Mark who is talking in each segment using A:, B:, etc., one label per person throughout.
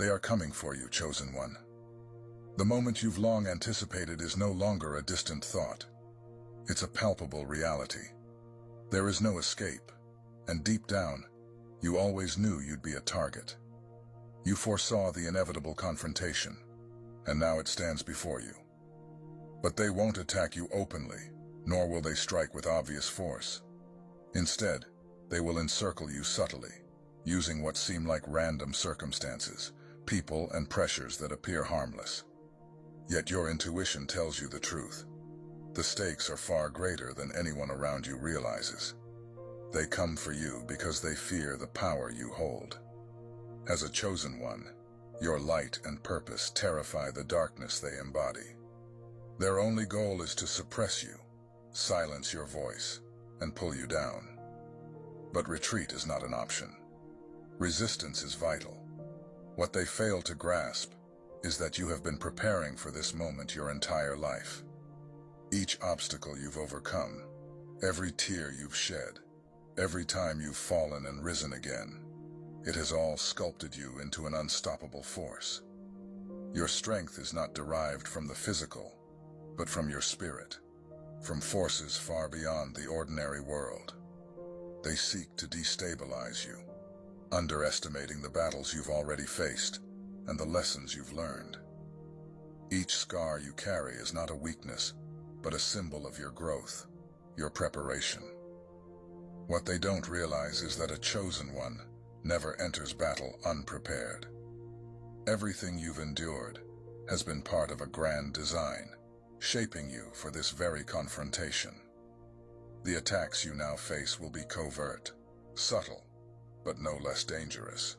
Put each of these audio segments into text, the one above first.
A: They are coming for you, Chosen One. The moment you've long anticipated is no longer a distant thought. It's a palpable reality. There is no escape, and deep down, you always knew you'd be a target. You foresaw the inevitable confrontation, and now it stands before you. But they won't attack you openly, nor will they strike with obvious force. Instead, they will encircle you subtly, using what seem like random circumstances, people and pressures that appear harmless. Yet your intuition tells you the truth. The stakes are far greater than anyone around you realizes. They come for you because they fear the power you hold. As a chosen one, your light and purpose terrify the darkness they embody. Their only goal is to suppress you, silence your voice, and pull you down. But retreat is not an option. Resistance is vital. What they fail to grasp is that you have been preparing for this moment your entire life. Each obstacle you've overcome, every tear you've shed, every time you've fallen and risen again, it has all sculpted you into an unstoppable force. Your strength is not derived from the physical, but from your spirit, from forces far beyond the ordinary world. They seek to destabilize you, underestimating the battles you've already faced and the lessons you've learned. Each scar you carry is not a weakness, but a symbol of your growth, your preparation. What they don't realize is that a chosen one never enters battle unprepared. Everything you've endured has been part of a grand design, shaping you for this very confrontation. The attacks you now face will be covert, subtle, but no less dangerous.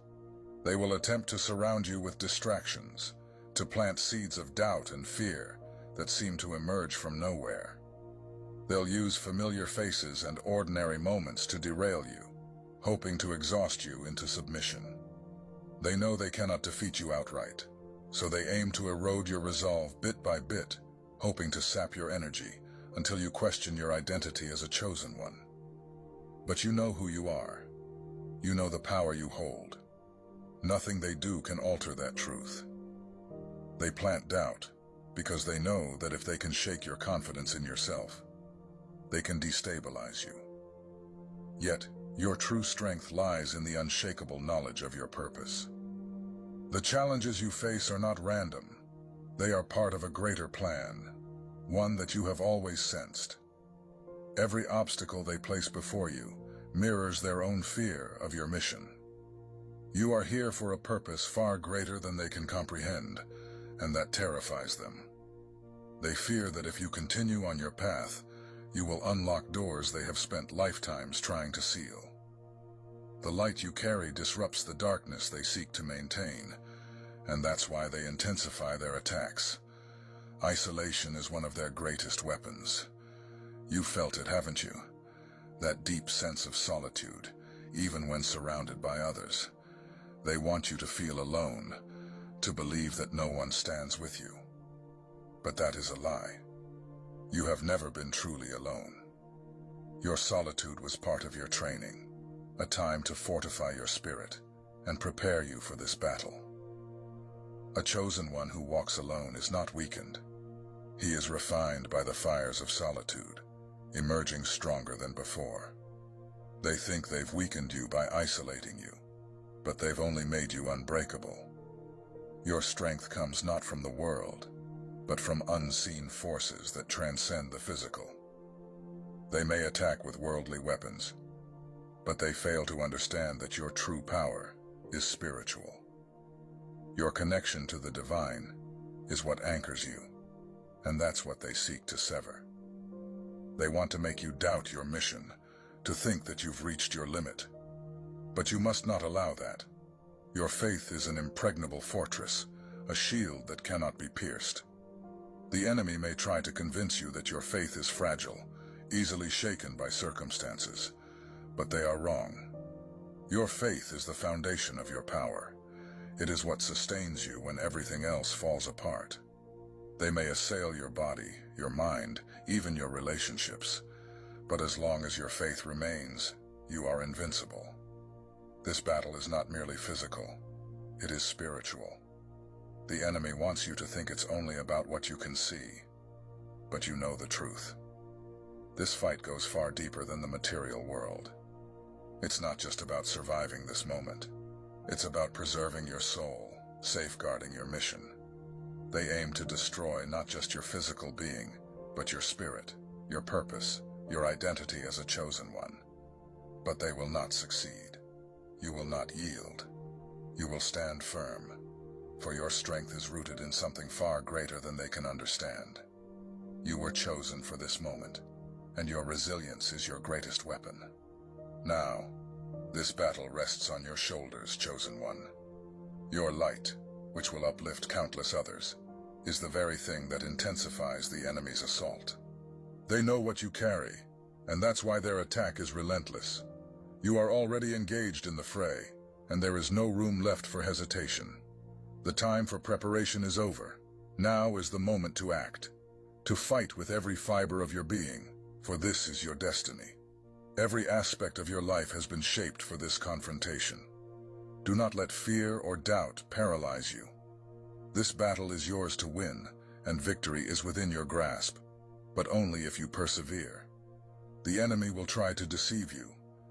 A: They will attempt to surround you with distractions, to plant seeds of doubt and fear that seem to emerge from nowhere. They'll use familiar faces and ordinary moments to derail you, hoping to exhaust you into submission. They know they cannot defeat you outright, so they aim to erode your resolve bit by bit, hoping to sap your energy until you question your identity as a chosen one. But you know who you are. You know the power you hold. Nothing they do can alter that truth. They plant doubt because they know that if they can shake your confidence in yourself, they can destabilize you. Yet, your true strength lies in the unshakable knowledge of your purpose. The challenges you face are not random. They are part of a greater plan, one that you have always sensed. Every obstacle they place before you mirrors their own fear of your mission. You are here for a purpose far greater than they can comprehend, and that terrifies them. They fear that if you continue on your path, you will unlock doors they have spent lifetimes trying to seal. The light you carry disrupts the darkness they seek to maintain, and that's why they intensify their attacks. Isolation is one of their greatest weapons. You've felt it, haven't you? That deep sense of solitude, even when surrounded by others. They want you to feel alone, to believe that no one stands with you. But that is a lie. You have never been truly alone. Your solitude was part of your training, a time to fortify your spirit and prepare you for this battle. A chosen one who walks alone is not weakened. He is refined by the fires of solitude, emerging stronger than before. They think they've weakened you by isolating you, but they've only made you unbreakable. Your strength comes not from the world, but from unseen forces that transcend the physical. They may attack with worldly weapons, but they fail to understand that your true power is spiritual. Your connection to the divine is what anchors you, and that's what they seek to sever. They want to make you doubt your mission, to think that you've reached your limit. But you must not allow that. Your faith is an impregnable fortress, a shield that cannot be pierced. The enemy may try to convince you that your faith is fragile, easily shaken by circumstances, but they are wrong. Your faith is the foundation of your power. It is what sustains you when everything else falls apart. They may assail your body, your mind, even your relationships, but as long as your faith remains, you are invincible. This battle is not merely physical. It is spiritual. The enemy wants you to think it's only about what you can see, but you know the truth. This fight goes far deeper than the material world. It's not just about surviving this moment. It's about preserving your soul, safeguarding your mission. They aim to destroy not just your physical being, but your spirit, your purpose, your identity as a chosen one. But they will not succeed. You will not yield. You will stand firm, for your strength is rooted in something far greater than they can understand. You were chosen for this moment, and your resilience is your greatest weapon. Now, this battle rests on your shoulders, chosen one. Your light, which will uplift countless others, is the very thing that intensifies the enemy's assault. They know what you carry, and that's why their attack is relentless. You are already engaged in the fray, and there is no room left for hesitation. The time for preparation is over. Now is the moment to act, to fight with every fiber of your being, for this is your destiny. Every aspect of your life has been shaped for this confrontation. Do not let fear or doubt paralyze you. This battle is yours to win, and victory is within your grasp, but only if you persevere. The enemy will try to deceive you,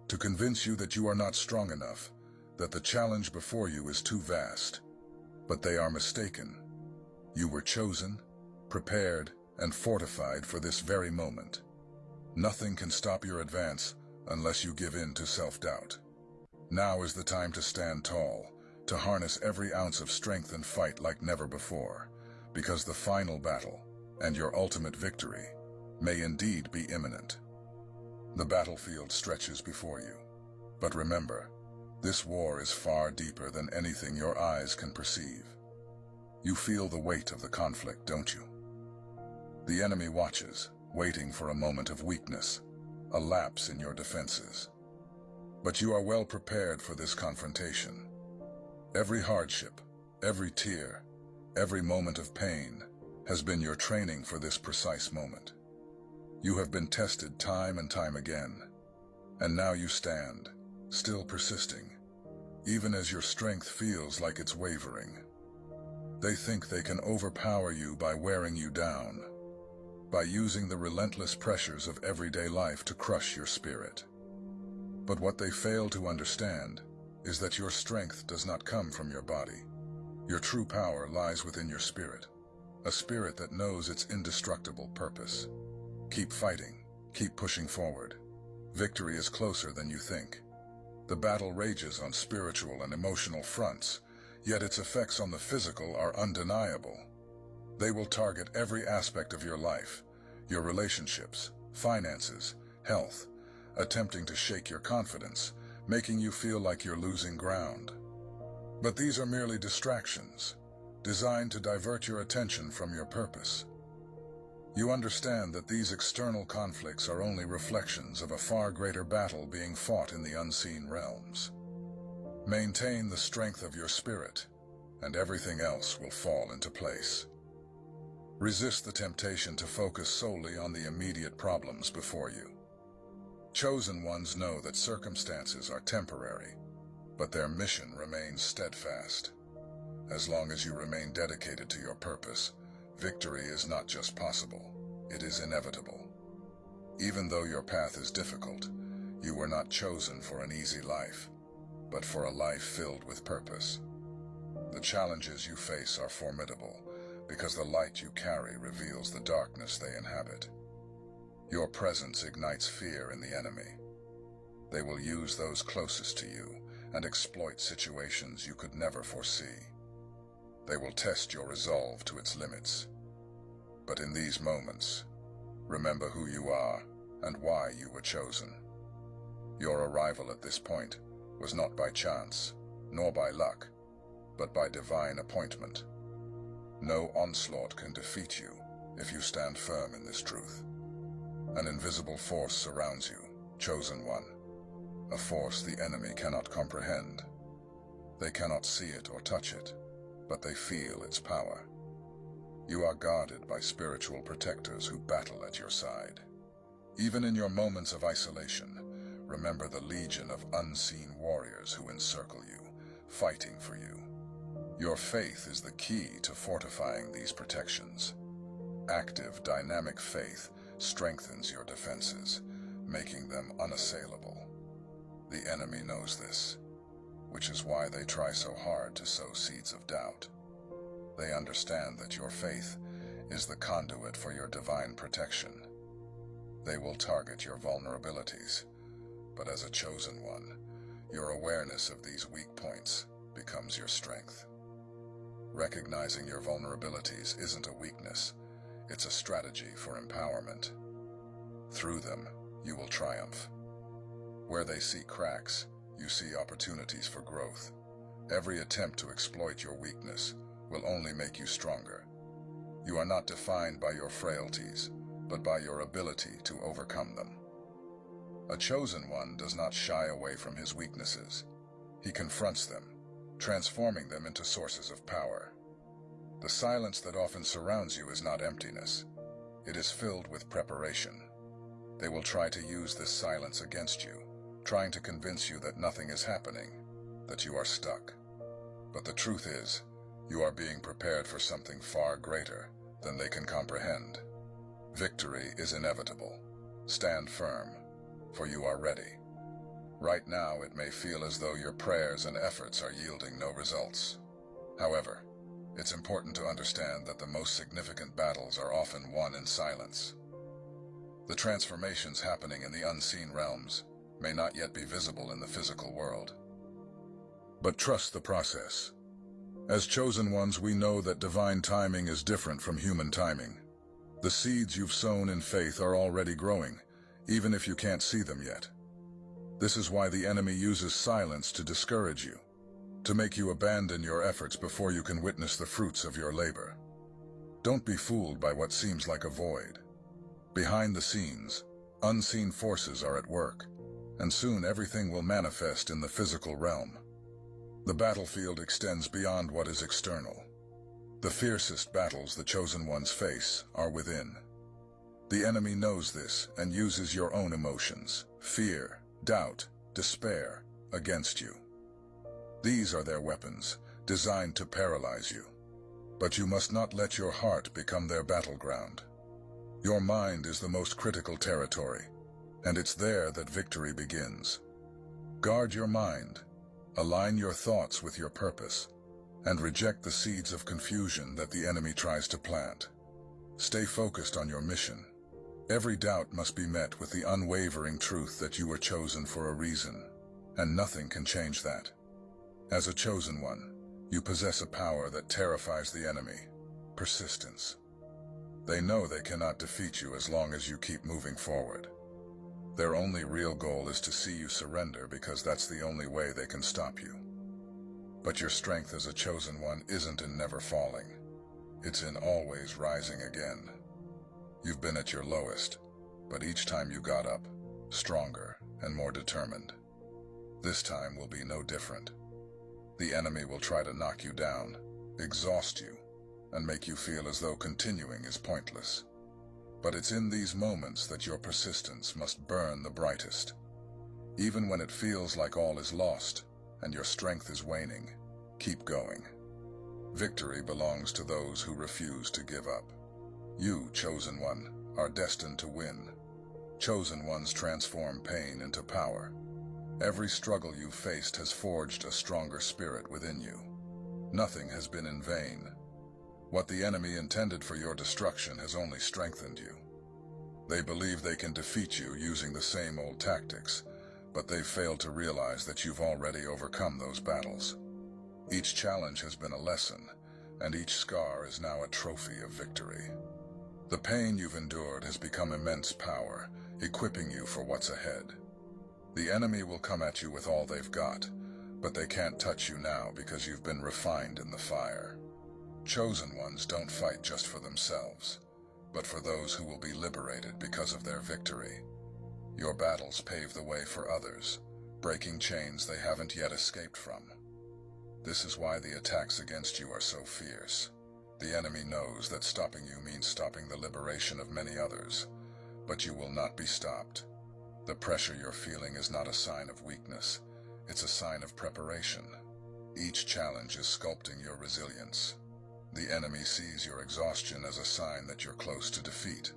A: to convince you that you are not strong enough, that the challenge before you is too vast. But they are mistaken. You were chosen, prepared, and fortified for this very moment. Nothing can stop your advance unless you give in to self-doubt. Now is the time to stand tall, to harness every ounce of strength and fight like never before, because the final battle, and your ultimate victory, may indeed be imminent. The battlefield stretches before you. But remember, this war is far deeper than anything your eyes can perceive. You feel the weight of the conflict, don't you? The enemy watches, waiting for a moment of weakness, a lapse in your defenses. But you are well prepared for this confrontation. Every hardship, every tear, every moment of pain has been your training for this precise moment. You have been tested time and time again, and now you stand, still persisting, even as your strength feels like it's wavering. They think they can overpower you by wearing you down, by using the relentless pressures of everyday life to crush your spirit. But what they fail to understand is that your strength does not come from your body. Your true power lies within your spirit, a spirit that knows its indestructible purpose. Keep fighting, keep pushing forward. Victory is closer than you think. The battle rages on spiritual and emotional fronts, yet its effects on the physical are undeniable. They will target every aspect of your life, your relationships, finances, health, attempting to shake your confidence, making you feel like you're losing ground. But these are merely distractions, designed to divert your attention from your purpose. You understand that these external conflicts are only reflections of a far greater battle being fought in the unseen realms. Maintain the strength of your spirit, and everything else will fall into place. Resist the temptation to focus solely on the immediate problems before you. Chosen ones know that circumstances are temporary, but their mission remains steadfast. As long as you remain dedicated to your purpose, victory is not just possible, it is inevitable. Even though your path is difficult, you were not chosen for an easy life, but for a life filled with purpose. The challenges you face are formidable, because the light you carry reveals the darkness they inhabit. Your presence ignites fear in the enemy. They will use those closest to you and exploit situations you could never foresee. They will test your resolve to its limits. But in these moments, remember who you are and why you were chosen. Your arrival at this point was not by chance, nor by luck, but by divine appointment. No onslaught can defeat you if you stand firm in this truth. An invisible force surrounds you, chosen one, a force the enemy cannot comprehend. They cannot see it or touch it, but they feel its power. You are guarded by spiritual protectors who battle at your side. Even in your moments of isolation, remember the legion of unseen warriors who encircle you, fighting for you. Your faith is the key to fortifying these protections. Active, dynamic faith strengthens your defenses, making them unassailable. The enemy knows this, which is why they try so hard to sow seeds of doubt. They understand that your faith is the conduit for your divine protection. They will target your vulnerabilities, but as a chosen one, your awareness of these weak points becomes your strength. Recognizing your vulnerabilities isn't a weakness, it's a strategy for empowerment. Through them, you will triumph. Where they see cracks, you see opportunities for growth. Every attempt to exploit your weakness will only make you stronger. You are not defined by your frailties, but by your ability to overcome them. A chosen one does not shy away from his weaknesses. He confronts them, transforming them into sources of power. The silence that often surrounds you is not emptiness. It is filled with preparation. They will try to use this silence against you, trying to convince you that nothing is happening, that you are stuck. But the truth is, you are being prepared for something far greater than they can comprehend. Victory is inevitable. Stand firm, for you are ready. Right now, it may feel as though your prayers and efforts are yielding no results. However, it's important to understand that the most significant battles are often won in silence. The transformations happening in the unseen realms may not yet be visible in the physical world. But trust the process. As chosen ones, we know that divine timing is different from human timing. The seeds you've sown in faith are already growing, even if you can't see them yet. This is why the enemy uses silence to discourage you, to make you abandon your efforts before you can witness the fruits of your labor. Don't be fooled by what seems like a void. Behind the scenes, unseen forces are at work, and soon everything will manifest in the physical realm. The battlefield extends beyond what is external. The fiercest battles the chosen ones face are within. The enemy knows this and uses your own emotions, fear, doubt, despair, against you. These are their weapons, designed to paralyze you. But you must not let your heart become their battleground. Your mind is the most critical territory, and it's there that victory begins. Guard your mind, align your thoughts with your purpose, and reject the seeds of confusion that the enemy tries to plant. Stay focused on your mission. Every doubt must be met with the unwavering truth that you were chosen for a reason, and nothing can change that. As a chosen one, you possess a power that terrifies the enemy: persistence. They know they cannot defeat you as long as you keep moving forward. Their only real goal is to see you surrender, because that's the only way they can stop you. But your strength as a chosen one isn't in never falling. It's in always rising again. You've been at your lowest, but each time you got up, stronger and more determined. This time will be no different. The enemy will try to knock you down, exhaust you, and make you feel as though continuing is pointless. But it's in these moments that your persistence must burn the brightest. Even when it feels like all is lost and your strength is waning, keep going. Victory belongs to those who refuse to give up. You, chosen one, are destined to win. Chosen ones transform pain into power. Every struggle you've faced has forged a stronger spirit within you. Nothing has been in vain. What the enemy intended for your destruction has only strengthened you. They believe they can defeat you using the same old tactics, but they've failed to realize that you've already overcome those battles. Each challenge has been a lesson, and each scar is now a trophy of victory. The pain you've endured has become immense power, equipping you for what's ahead. The enemy will come at you with all they've got, but they can't touch you now because you've been refined in the fire. Chosen ones don't fight just for themselves, but for those who will be liberated because of their victory. Your battles pave the way for others, breaking chains they haven't yet escaped from. This is why the attacks against you are so fierce. The enemy knows that stopping you means stopping the liberation of many others, but you will not be stopped. The pressure you're feeling is not a sign of weakness, it's a sign of preparation. Each challenge is sculpting your resilience. The enemy sees your exhaustion as a sign that you're close to defeat,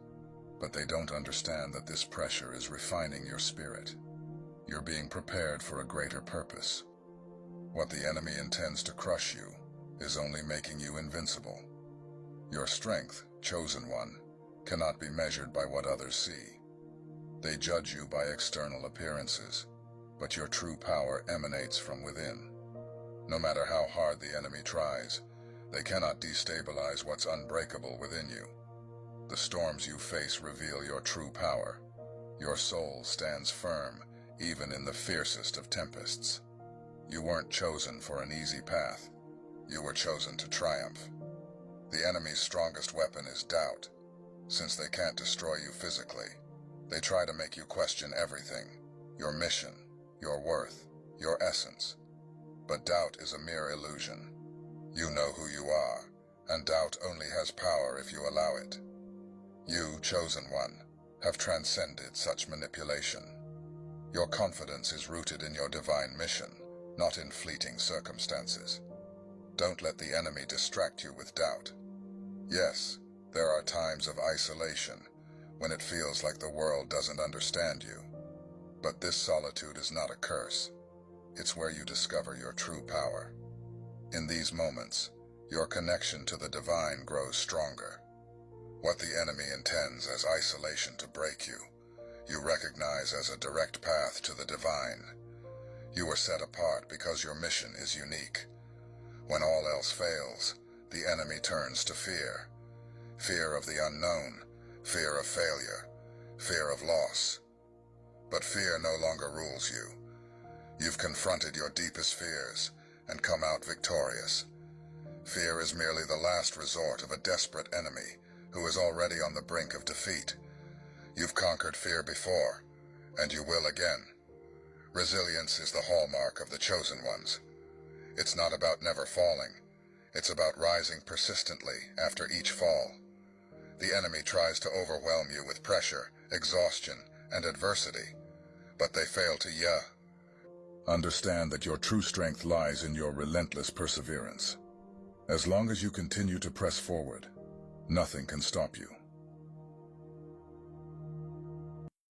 A: but they don't understand that this pressure is refining your spirit. You're being prepared for a greater purpose. What the enemy intends to crush you is only making you invincible. Your strength, chosen one, cannot be measured by what others see. They judge you by external appearances, but your true power emanates from within. No matter how hard the enemy tries, they cannot destabilize what's unbreakable within you. The storms you face reveal your true power. Your soul stands firm, even in the fiercest of tempests. You weren't chosen for an easy path. You were chosen to triumph. The enemy's strongest weapon is doubt. Since they can't destroy you physically, they try to make you question everything: your mission, your worth, your essence. But doubt is a mere illusion. You know who you are, and doubt only has power if you allow it. You, chosen one, have transcended such manipulation. Your confidence is rooted in your divine mission, not in fleeting circumstances. Don't let the enemy distract you with doubt. Yes, there are times of isolation, when it feels like the world doesn't understand you. But this solitude is not a curse. It's where you discover your true power. In these moments, your connection to the divine grows stronger. What the enemy intends as isolation to break you, you recognize as a direct path to the divine. You are set apart because your mission is unique. When all else fails, the enemy turns to fear. Fear of the unknown, fear of failure, fear of loss. But fear no longer rules you. You've confronted your deepest fears and come out victorious. Fear is merely the last resort of a desperate enemy who is already on the brink of defeat. You've conquered fear before, and you will again. Resilience is the hallmark of the chosen ones. It's not about never falling. It's about rising persistently after each fall. The enemy tries to overwhelm you with pressure, exhaustion, and adversity, but they fail to Understand that your true strength lies in your relentless perseverance. As long as you continue to press forward, nothing can stop you.